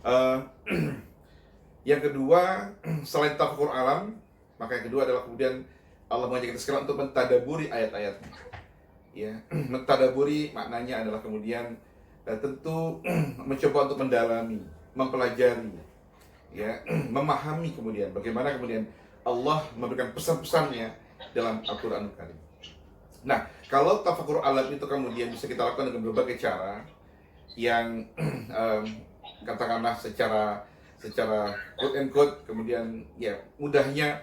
Eh, yang kedua, selain tafakur alam, maka yang kedua adalah kemudian Allah mengajak kita sekarang untuk mentadaburi ayat-ayatnya. Ya, mentadaburi maknanya adalah kemudian tentu mencoba untuk mendalami, mempelajari, ya, memahami kemudian bagaimana kemudian Allah memberikan pesan-pesannya dalam Al-Qur'an Karim. Nah, kalau tafakur alam itu kemudian bisa kita lakukan dengan berbagai cara yang katakanlah secara quote and quote, kemudian ya mudahnya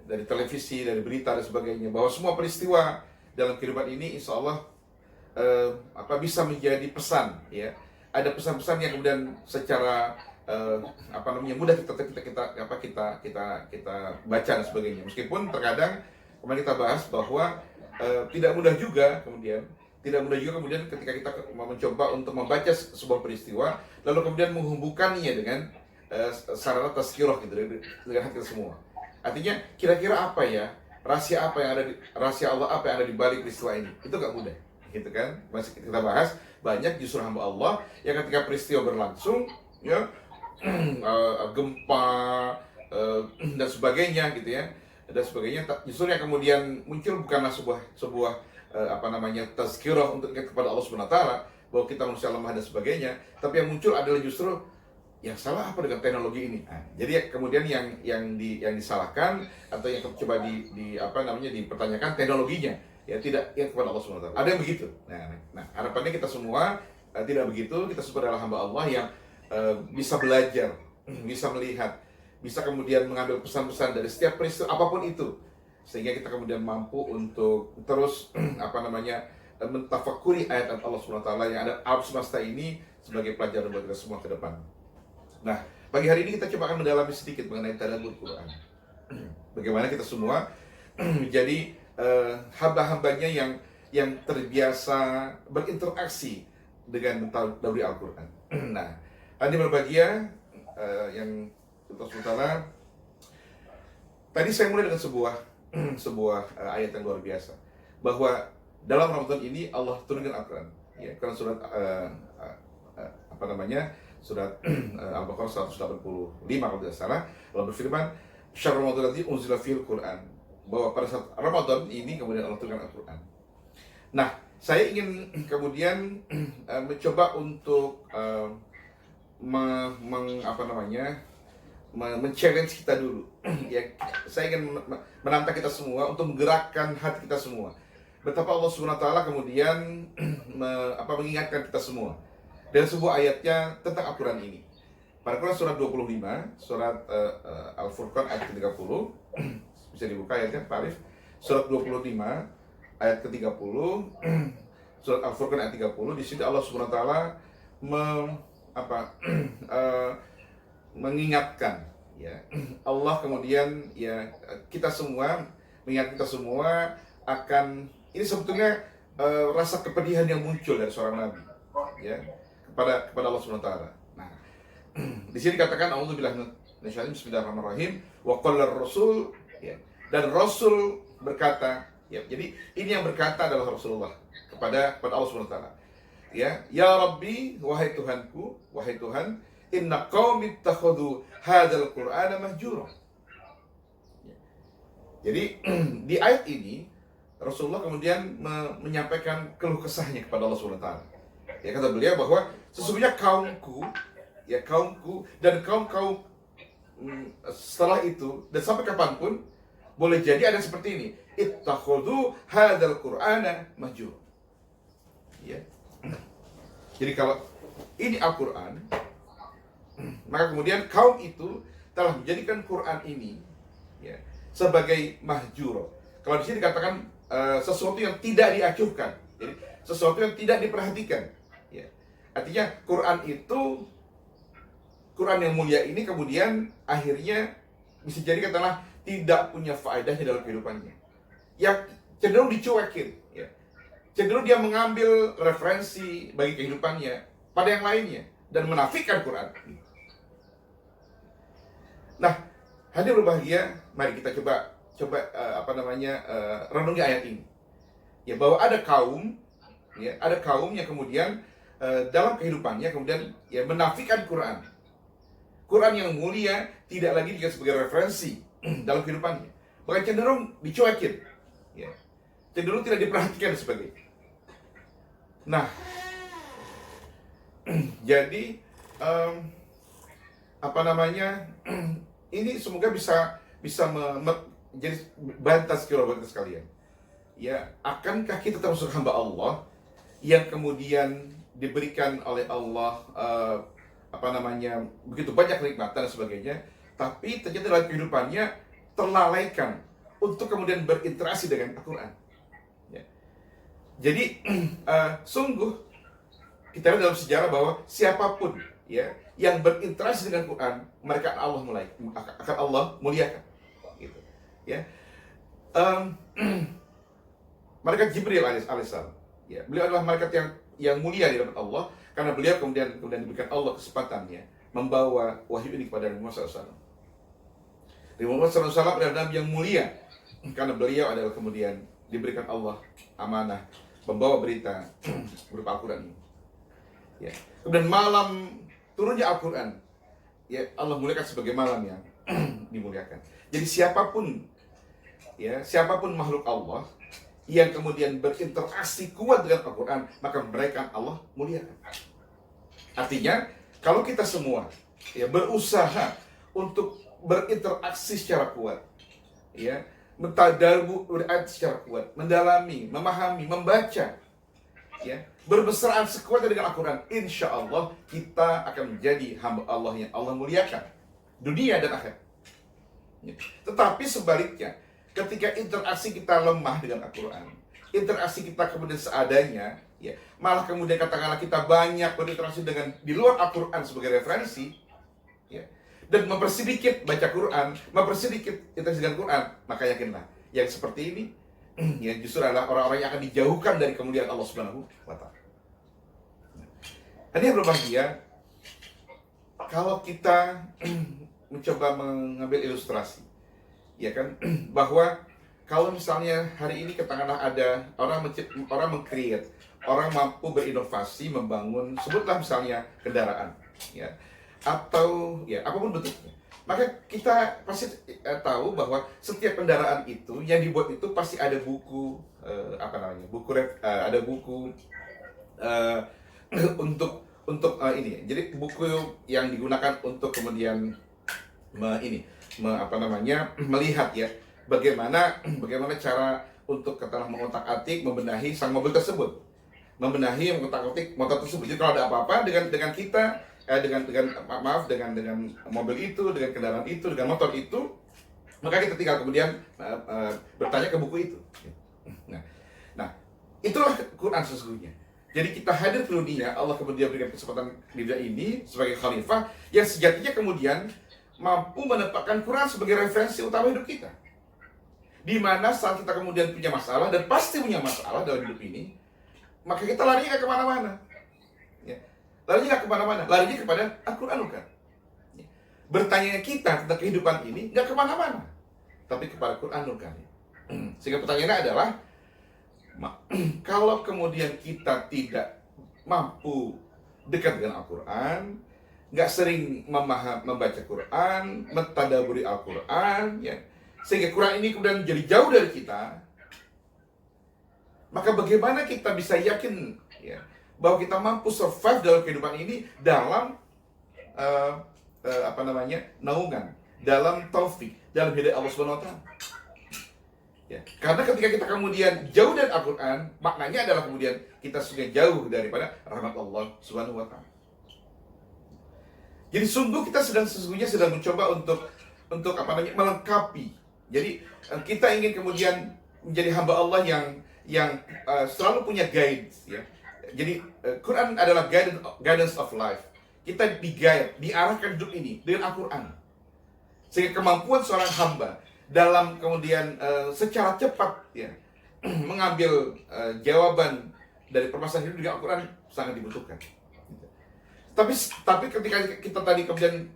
dari televisi, dari berita dan sebagainya, bahwa semua peristiwa dalam kehidupan ini insya Allah bisa menjadi pesan, ya. Ada pesan-pesan yang kemudian secara mudah kita baca dan sebagainya. Meskipun terkadang kemarin kita bahas bahwa tidak mudah juga kemudian ketika kita mencoba untuk membaca sebuah peristiwa lalu kemudian menghubungkannya dengan sarana tazkirah gitu dengan hati kita semua. Artinya kira-kira apa ya rahasia Allah apa yang ada di balik peristiwa ini, itu gak mudah, gitu kan. Masih kita bahas banyak justru hamba Allah yang ketika peristiwa berlangsung, ya, gempa dan sebagainya gitu ya, dan sebagainya, justru yang kemudian muncul bukanlah sebuah tazkirah untuk kepada Allah Subhanahu wa taala bahwa kita manusia lemah dan sebagainya, tapi yang muncul adalah justru yang salah apa dengan teknologi ini. Nah, jadi ya, kemudian yang disalahkan atau yang coba dipertanyakan teknologinya, ya, tidak yang kepada Allah Subhanahu wa taala. Ada yang begitu. Nah, harapannya kita semua tidak begitu. Kita semua adalah hamba Allah yang bisa belajar, bisa melihat, bisa kemudian mengambil pesan-pesan dari setiap peristiwa apapun itu, sehingga kita kemudian mampu untuk terus mentafakuri ayat Allah Subhanahu wa taala yang ada alam semesta ini sebagai pelajaran buat kita semua ke depan. Nah, pagi hari ini kita coba akan mendalami sedikit mengenai tadabbur Quran. Bagaimana kita semua menjadi hamba-hambanya yang terbiasa berinteraksi dengan mentadaburi Al-Quran. Nah, tadi berbahagia yang Allah, tadi saya mulai dengan sebuah ayat yang luar biasa, bahwa dalam Ramadan ini Allah turunkan Al-Quran. Ya, Quran surat surat Al-Baqarah 185 kalau tidak salah, Allah berfirman, "Syahrul Ramadan alladzii unzila fihil Qur'an," bahwa pada saat Ramadan ini kemudian Allah turunkan Al-Quran. Nah, saya ingin kemudian mencoba untuk men-challenge kita dulu. Ya, saya ingin menantang kita semua untuk menggerakkan hati kita semua. Betapa Allah Subhanahu wa taala kemudian mengingatkan kita semua dan sebuah ayatnya tentang Al-Quran ini. Pada Quran surat 25, surat Al-Furqan ayat ke-30. Bisa dibuka ayatnya, Pak Arif. Surat 25 ayat ke-30. Surat Al-Furqan ayat 30. Di sini Allah Subhanahu wa taala mengingatkan, ya. Allah kemudian, ya, kita semua mengingat kita semua akan ini sebetulnya rasa kepedihan yang muncul dari seorang nabi, ya, kepada Allah Subhanahu wa taala. Nah, di sini dikatakan a'udzubillahi minasyaitonir bismillahirrahmanirrahim wa qala ar-rasul, ya, dan Rasul berkata, ya. Jadi ini yang berkata adalah Rasulullah kepada Allah Subhanahu wa taala. Ya Rabbi, wahai Tuhanku, wahai Tuhan, inna qaumi ittakhadhu hadzal qur'ana mahjura. Jadi di ayat ini Rasulullah kemudian menyampaikan keluh kesahnya kepada Allah Subhanahu wa taala. Ya, kata beliau bahwa sesungguhnya kaumku dan kaum setelah itu dan sampai kapanpun boleh jadi ada seperti ini, ittakhadhu hadzal qur'ana mahjura. Ya. Jadi kalau ini Al-Quran, maka kemudian kaum itu telah menjadikan Quran ini, ya, sebagai mahjuro. Kalau di sini dikatakan sesuatu yang tidak diacuhkan, jadi sesuatu yang tidak diperhatikan, ya. Artinya Quran yang mulia ini kemudian akhirnya bisa jadi katakanlah tidak punya faedahnya dalam kehidupannya, yang cenderung dicuekin, ya. Cenderung dia mengambil referensi bagi kehidupannya pada yang lainnya dan menafikan Quran. Nah, hadir berbahagia, mari kita coba renungi ayat ini. Ya, bahwa ada kaum yang kemudian dalam kehidupannya kemudian, ya, menafikan Quran. Quran yang mulia tidak lagi dikasih sebagai referensi dalam kehidupannya, bahkan cenderung dicuekin, ya, cenderung tidak diperhatikan dan sebagainya. Nah, jadi apa namanya, ini semoga bisa jadi bantas buat kita sekalian. Ya, akankah kita termasuk hamba Allah yang kemudian diberikan oleh Allah apa namanya begitu banyak kenikmatan dan sebagainya, tapi ternyata dalam kehidupannya terlalaikan untuk kemudian berinteraksi dengan Al-Quran. Ya. Jadi sungguh kita lihat dalam sejarah bahwa siapapun ya yang berinteraksi dengan Quran, mereka akan Allah muliakan. Gitu. Ya. Malaikat Jibril alaihissalam, ya, beliau adalah malaikat yang mulia di hadapan Allah karena beliau kemudian diberikan Allah kesempatannya membawa wahyu ini kepada Nabi Muhammad SAW. Nabi Muhammad SAW adalah Nabi yang mulia karena beliau adalah kemudian diberikan Allah amanah membawa berita berupa Al-Quran ini. Ya. Kemudian malam turunnya Al-Quran, ya, Allah muliakan sebagai malam yang dimuliakan. Jadi siapapun makhluk Allah yang kemudian berinteraksi kuat dengan Al-Quran, maka mereka Allah muliakan. Artinya, kalau kita semua ya berusaha untuk berinteraksi secara kuat, ya, mentadabbur ayat secara kuat, mendalami, memahami, membaca, ya, berbesaraan sekuat dengan Al-Quran, insya Allah kita akan menjadi hamba Allah yang Allah muliakan dunia dan akhirat. Ya. Tetapi sebaliknya, ketika interaksi kita lemah dengan Al-Quran, interaksi kita kemudian seadanya, ya, malah kemudian katakanlah kita banyak berinteraksi dengan di luar Al-Quran sebagai referensi, ya, dan mempersedikit baca Quran, mempersedikit interaksi dengan Quran, maka yakinlah yang seperti ini ya justru adalah orang-orang yang akan dijauhkan dari kemuliaan Allah Subhanahu wa Ta'ala. Ini yang berbahagia kalau kita mencoba mengambil ilustrasi, ya kan, bahwa kalau misalnya hari ini katakanlah ada orang meng-create, orang mampu berinovasi, membangun, sebutlah misalnya kendaraan, ya, atau ya apapun bentuknya, maka kita pasti tahu bahwa setiap kendaraan itu yang dibuat itu pasti ada buku ada buku untuk ini. Jadi buku yang digunakan untuk kemudian melihat ya bagaimana cara untuk katakanlah mengotak-atik, membenahi sang mobil tersebut, mengotak-atik motor tersebut. Jadi kalau ada apa-apa dengan kita, dengan mobil itu, dengan kendaraan itu, dengan motor itu, maka kita tinggal kemudian bertanya ke buku itu. Nah, itulah Quran sesungguhnya. Jadi kita hadir ke dunia, Allah kemudian berikan kesempatan di dunia ini sebagai khalifah yang sejatinya kemudian mampu menempatkan Quran sebagai referensi utama hidup kita. Di mana saat kita kemudian punya masalah, dan pasti punya masalah dalam hidup ini, maka kita larinya nggak kemana-mana. Ya. Larinya nggak kemana-mana, larinya kepada Al-Quran kan. Ya. Bertanya kita tentang kehidupan ini nggak kemana-mana, tapi kepada Quran kan. Sehingga pertanyaannya adalah, kalau kemudian kita tidak mampu dekat dengan Al-Quran, nggak sering membaca Quran, mentadabburi Al-Quran, ya, sehingga Quran ini kemudian menjadi jauh dari kita, maka bagaimana kita bisa yakin ya, bahwa kita mampu survive dalam kehidupan ini dalam naungan, dalam taufik, dalam hidayah Allah Subhanahu wa Ta'ala. Ya, karena ketika kita kemudian jauh dari Al-Quran, maknanya adalah kemudian kita sudah jauh daripada rahmat Allah Subhanahu wa Ta'ala. Jadi sungguh kita sesungguhnya sedang mencoba untuk melengkapi. Jadi kita ingin kemudian menjadi hamba Allah yang selalu punya guides, ya. Jadi Quran adalah guidance of life. Kita diarahkan hidup ini dengan Al-Quran. Sehingga kemampuan seorang hamba dalam kemudian secara cepat ya mengambil jawaban dari permasalahan hidup dengan Al-Quran sangat dibutuhkan. Tapi ketika kita tadi kemudian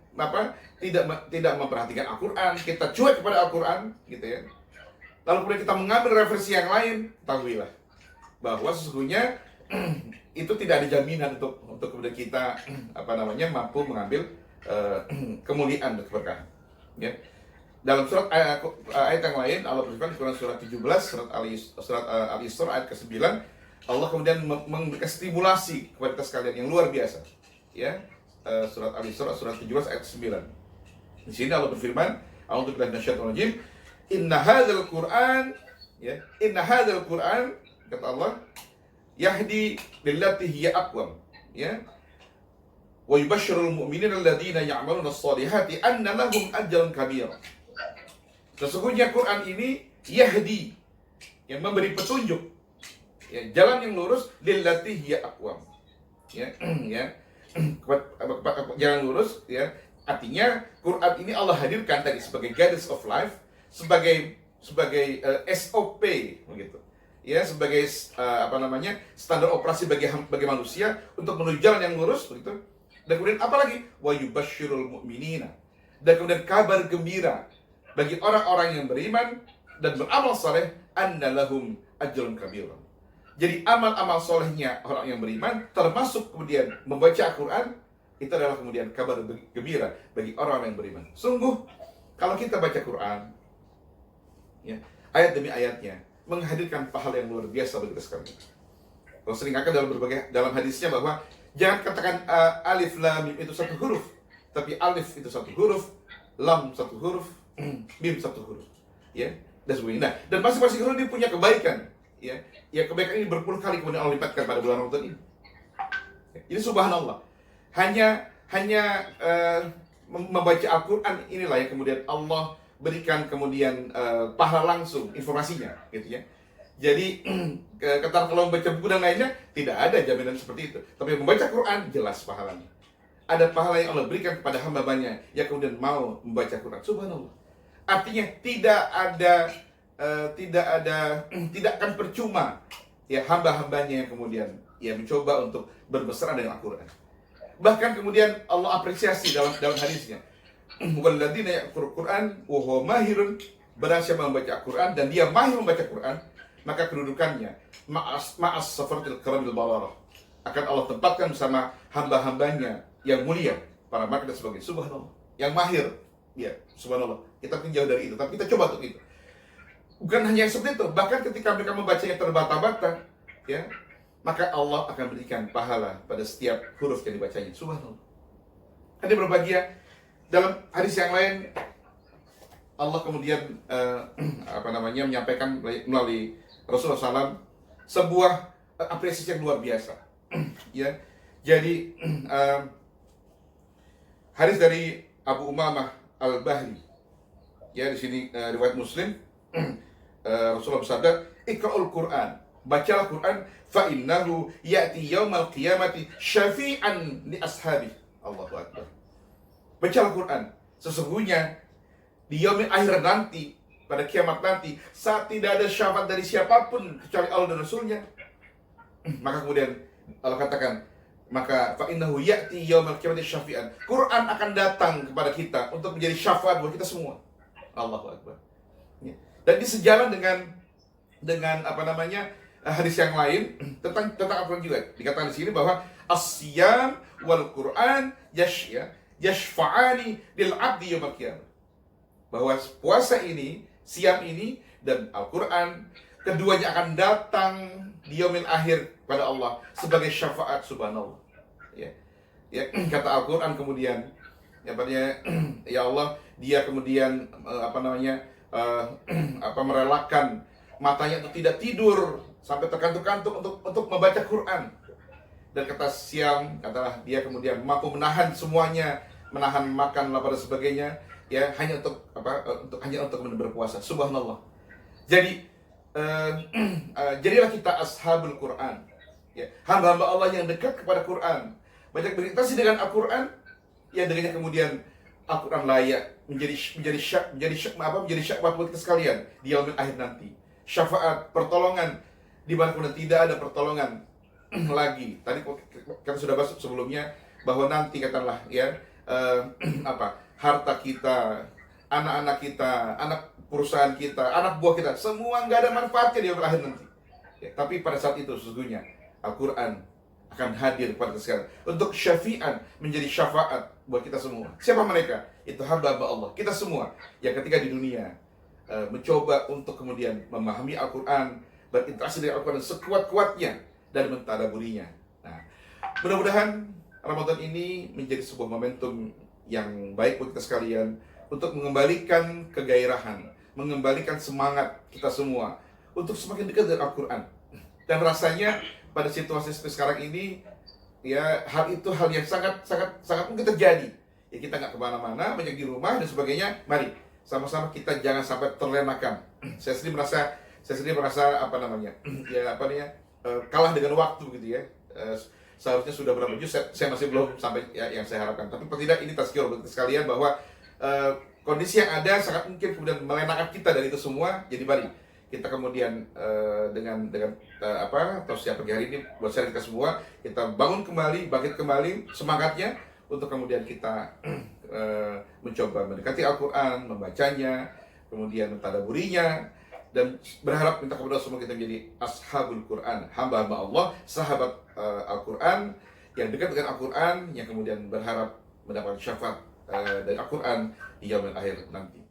tidak memperhatikan Al-Quran, kita cuek kepada Al-Quran, gitu ya. Lalu kemudian kita mengambil referensi yang lain, ketahuilah bahwa sesungguhnya itu tidak ada jaminan untuk kemudian kita mampu mengambil kemuliaan dan keberkahan. Ya. Dalam ayat yang lain Allah berfirman di Quran surat 17 surat Al-Isra ayat ke-9, Allah kemudian memberikan stimulasi kepada kita sekalian yang luar biasa. Ya. Surat Al-Isra surat 17 ayat 9. Di sini Allah berfirman, A'udzubillahi minasyaitonir rajim, inna hadzal Qur'an, ya, inna hadzal Qur'an, kata Allah, yahdi lillati hiya aqwam, ya. Wa yubashshirul mu'minina alladziina ya'maluna ash-shalihati anna lahum ajran kabira. Sesungguhnya Quran ini yahdi, yang memberi petunjuk, ya, jalan yang lurus, lillati hiya aqwam, ya, ya, jalan lurus, ya. Artinya Quran ini Allah hadirkan tadi sebagai guidance of life, sebagai SOP begitu, ya, sebagai standar operasi bagi manusia untuk menuju jalan yang lurus begitu. Dan kemudian apalagi wa yubasyirul mu'minina, dan kemudian kabar gembira bagi orang-orang yang beriman dan beramal saleh, anna lahum ajrun kabira. Jadi amal-amal solehnya orang yang beriman, termasuk kemudian membaca Al-Quran, itu adalah kemudian kabar gembira bagi orang yang beriman. Sungguh, kalau kita baca Quran, ya, ayat demi ayatnya menghadirkan pahala yang luar biasa bagi kita sekalian. Kalau sering akan dalam hadisnya bahwa jangan katakan alif lam mim itu satu huruf, tapi alif itu satu huruf, lam satu huruf, mim satu huruf, ya, dan sebagainya. Nah, dan masing-masing huruf ini punya kebaikan, ya, ya, kebaikan ini berpuluh kali kemudian Allah lipatkan pada bulan Ramadan ini. Ini subhanallah. Hanya membaca Al-Quran inilah yang kemudian Allah berikan kemudian pahala langsung informasinya, gitu ya. Jadi kata kalau membaca buku dan lainnya tidak ada jaminan seperti itu. Tapi membaca Quran jelas pahalanya. Ada pahala yang Allah berikan kepada hamba-hambanya yang kemudian mau membaca Quran. Subhanallah. Artinya tidak akan percuma, ya, hamba-hambanya yang kemudian ya mencoba untuk bermesra dengan Al-Quran. Bahkan kemudian Allah apresiasi dalam hadisnya, walladzina yaqra'ul Qur'an wa huwa mahirun, barang siapa membaca Al-Quran dan dia mahir membaca Quran, maka kedudukannya ma'as safartil karamil bararah, akan Allah tempatkan bersama hamba-hambanya yang mulia, para malaikat dan sebagainya. Subhanallah. Yang mahir, ya, subhanallah. Kita mungkin jauh dari itu, tapi kita coba untuk itu. Bukan hanya seperti itu, bahkan ketika mereka membacanya terbata-bata, ya, maka Allah akan berikan pahala pada setiap huruf yang dibacanya. Subhanallah. Ada berbahagia. Dalam hadis yang lain, Allah kemudian menyampaikan melalui Rasulullah SAW sebuah apresiasi yang luar biasa. Ya, jadi hadis dari Abu Umamah Al-Bahri. Ya, di sini riwayat Muslim. Rasulullah bersabda, "Iqra'ul Qur'an." Bacalah Quran, fa innahu ya'ti yaumal qiyamati syafi'an li ashabi. Allahu akbar. Bacalah Quran. Sesungguhnya di yaumil akhir nanti, pada kiamat nanti, saat tidak ada syafaat dari siapapun kecuali Allah dan Rasulnya, maka kemudian Allah katakan, maka fa innahu ya'ti yaumal qiyamati syafi'an. Quran akan datang kepada kita untuk menjadi syafaat buat kita semua. Allahu akbar. Dan di sejalan dengan hadis yang lain tentang Al-Quran juga dikatakan di sini bahwa as-siyam wal Quran yashfa'ani lil 'abdi yaumil qiyamah. Bahwa puasa ini, siam ini dan Al-Quran keduanya akan datang di yaumil akhir pada Allah sebagai syafaat. Subhanallah. Ya. Ya, kata Al-Quran kemudian ya Allah, dia kemudian merelakan matanya untuk tidak tidur sampai terkantuk-kantuk untuk membaca Quran. Dan kata siam, katalah dia kemudian mampu menahan semuanya, menahan makan, lapar dan sebagainya, ya, hanya untuk berpuasa. Subhanallah. Jadi jadilah kita ashabul Quran, ya, hamba-hamba Allah yang dekat kepada Quran, banyak berinteraksi dengan Al-Quran, ya, dengannya kemudian Al-Quran layak menjadi syafaat buat kita sekalian di yaumil akhir nanti. Syafaat, pertolongan di mana kemudian tidak ada pertolongan lagi. Tadi kita sudah bahas sebelumnya bahwa nanti katakanlah, ya, harta kita, anak-anak kita, anak perusahaan kita, anak buah kita, semua nggak ada manfaatnya di yaumil akhir nanti. Ya, tapi pada saat itu sesungguhnya Al-Quran akan hadir kepada kita sekarang untuk syafi'an, menjadi syafaat buat kita semua. Siapa mereka? Itu hamba-hamba Allah, kita semua yang ketika di dunia mencoba untuk kemudian memahami Al-Quran, berinteraksi dengan Al-Quran sekuat-kuatnya dan mentadaburinya. Nah, mudah-mudahan Ramadan ini menjadi sebuah momentum yang baik buat kita sekalian untuk mengembalikan kegairahan, mengembalikan semangat kita semua untuk semakin dekat dengan Al-Quran. Dan rasanya pada situasi seperti sekarang ini, ya hal itu hal yang sangat mungkin terjadi. Ya kita nggak kemana-mana, banyak di rumah dan sebagainya. Mari sama-sama kita jangan sampai terlena-kan. Saya sendiri merasa apa namanya, kalah dengan waktu gitu ya. Seharusnya sudah berapa juz, saya masih belum sampai ya, yang saya harapkan. Tapi paling tidak ini tazkirah buat sekalian bahwa kondisi yang ada sangat mungkin kemudian melenakan kita dari itu semua. Jadi mari kita kemudian dengan tausiah pagi hari ini buat saya kita semua, kita bangun kembali, bangkit kembali semangatnya untuk kemudian kita mencoba mendekati Al-Quran, membacanya, kemudian mentadaburinya, dan berharap minta kepada semua kita menjadi ashabul Quran, hamba-hamba Allah, sahabat Al-Quran, yang dekat dengan Al-Quran, yang kemudian berharap mendapatkan syafaat dari Al-Quran di yaumil akhir nanti.